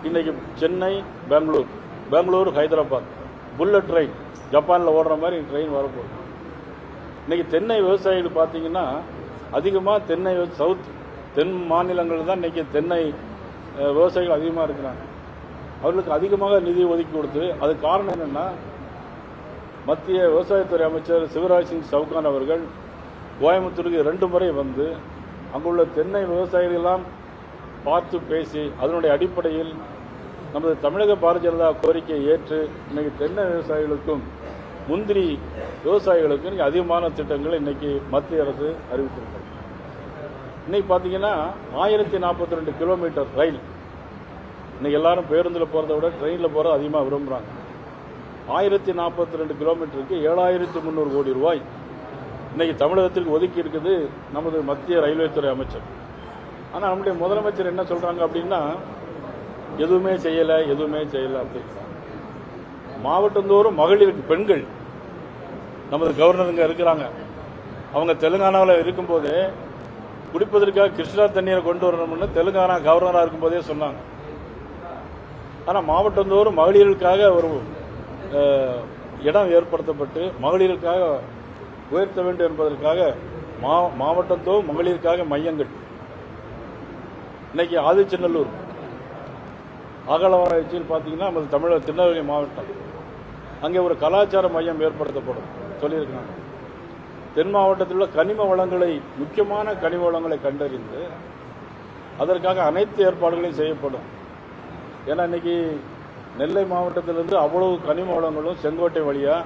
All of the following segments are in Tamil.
இன்னைக்கு சென்னை, பெங்களூர், பெங்களூர், ஹைதராபாத் புல்லட் ட்ரெயின், ஜப்பானில் ஓடுற மாதிரி ட்ரெயின் வரப்போகுது. இன்னைக்கு தென்னை விவசாயிகள் பார்த்தீங்கன்னா அதிகமாக தென்னை சவுத் தென் மாநிலங்கள் தான் இன்னைக்கு தென்னை விவசாயிகள் அதிகமாக இருக்கிறாங்க. அவர்களுக்கு அதிகமாக நிதி ஒதுக்கி கொடுத்து, அது காரணம் என்னன்னா, மத்திய விவசாயத்துறை அமைச்சர் சிவராஜ் சிங் சவுகான் அவர்கள் கோயம்புத்தூருக்கு 2 முறை வந்து அங்குள்ள தென்னை விவசாயிகள் எல்லாம் பார்த்து பேசி, அதனுடைய அடிப்படையில் நமது தமிழக பாரதிய ஜனதா கோரிக்கையை ஏற்று இன்னைக்கு தென்னை விவசாயிகளுக்கும் முந்திரி விவசாயிகளுக்கும் இன்னைக்கு அதிகமான திட்டங்களை இன்னைக்கு மத்திய அரசு அறிவித்திருக்கிறது. இன்னைக்கு பார்த்தீங்கன்னா 1042 கிலோமீட்டர் ரயில். இன்னைக்கு எல்லாரும் பேருந்தில் போகிறத விட ட்ரெயினில் போகிறது அதிகமாக விரும்புகிறாங்க. 1042 கிலோமீட்டருக்கு 7300 கோடி ரூபாய் இன்னைக்கு தமிழகத்திற்கு ஒதுக்கி இருக்குது நமது மத்திய ரயில்வே துறை அமைச்சர். ஆனால் நம்முடைய முதலமைச்சர் என்ன சொல்றாங்க அப்படின்னா, எதுவுமே செய்யலை அப்படின்னா. மாவட்டந்தோறும் மகளிருக்கு பெண்கள் நமது கவர்னருங்க இருக்கிறாங்க. அவங்க தெலுங்கானாவில் இருக்கும்போதே குடிப்பதற்காக கிருஷ்ணா தண்ணீரை கொண்டு வரணும்னு தெலுங்கானா கவர்னராக இருக்கும்போதே சொன்னாங்க. ஆனால் மாவட்டந்தோறும் மகளிருக்காக ஒரு இடம் ஏற்படுத்தப்பட்டு மகளிருக்காக உயர்த்த வேண்டும் என்பதற்காக மாவட்டத்தோறும் மகளிருக்காக மையங்கள். இன்னைக்கு ஆதிச்சநல்லூர் அகலவாராய்ச்சியில் பார்த்தீங்கன்னா நமது தமிழக திருநெல்வேலி மாவட்டம், அங்கே ஒரு கலாச்சார மையம் ஏற்படுத்தப்படும் சொல்லியிருக்காங்க. தென் மாவட்டத்தில் உள்ள கனிம வளங்களை, முக்கியமான கனிம வளங்களை கண்டறிந்து அதற்காக அனைத்து ஏற்பாடுகளையும் செய்யப்படும். ஏன்னா இன்னைக்கு நெல்லை மாவட்டத்திலிருந்து அவ்வளவு கனிம வளங்களும் செங்கோட்டை வழியா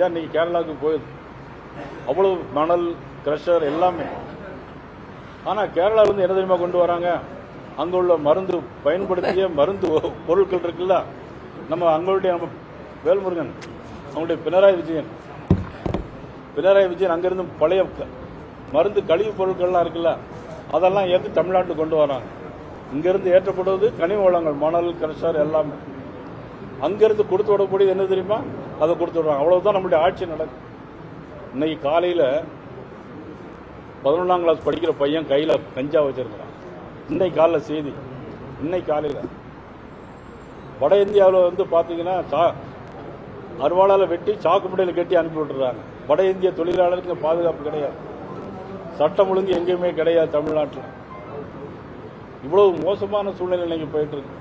இன்னைக்கு கேரளாவுக்கு போயிடுது. அவ்வளவு மணல், கிரஷர் எல்லாமே. ஆனால் கேரளாவிலிருந்து என்ன தெரியுமா கொண்டு வராங்க, அங்கே உள்ள மருந்து பயன்படுத்திய மருந்து பொருட்கள் இருக்குல்ல, அங்களுடைய வேல்முருகன், அவங்களுடைய பினராயி விஜயன் அங்கிருந்து பழைய மருந்து கழிவுப் பொருட்கள்லாம் இருக்குல்ல, அதெல்லாம் ஏற்றி தமிழ்நாட்டுக்கு கொண்டு வராங்க. இங்கிருந்து ஏற்றப்படுவது கனிம வளங்கள், மணல், கிரஷர் எல்லாமே. அங்கிருந்து கொடுத்து விடக்கூடியது என்ன தெரியுமா, அதை கொடுத்து விடுறாங்க. அவ்வளவுதான் நம்முடைய ஆட்சி நடக்கும். இன்னைக்கு காலையில் 11ஆம் கிளாஸ் படிக்கிற பையன் கையில் கஞ்சா வச்சிருக்கிறான். இன்னைக்கு காலைல செய்தி. இன்னைக்கு காலையில் வட இந்தியாவில் வந்து பார்த்தீங்கன்னா அருவாளால் வெட்டி சாக்குப்படையில் கட்டி அனுப்பி விட்டுறாங்க. வட இந்திய தொழிலாளருக்கு பாதுகாப்பு கிடையாது, சட்டம் ஒழுங்கு எங்கேயுமே கிடையாது தமிழ்நாட்டில். இவ்வளவு மோசமான சூழ்நிலை இன்னைக்கு போயிட்டு இருக்கு.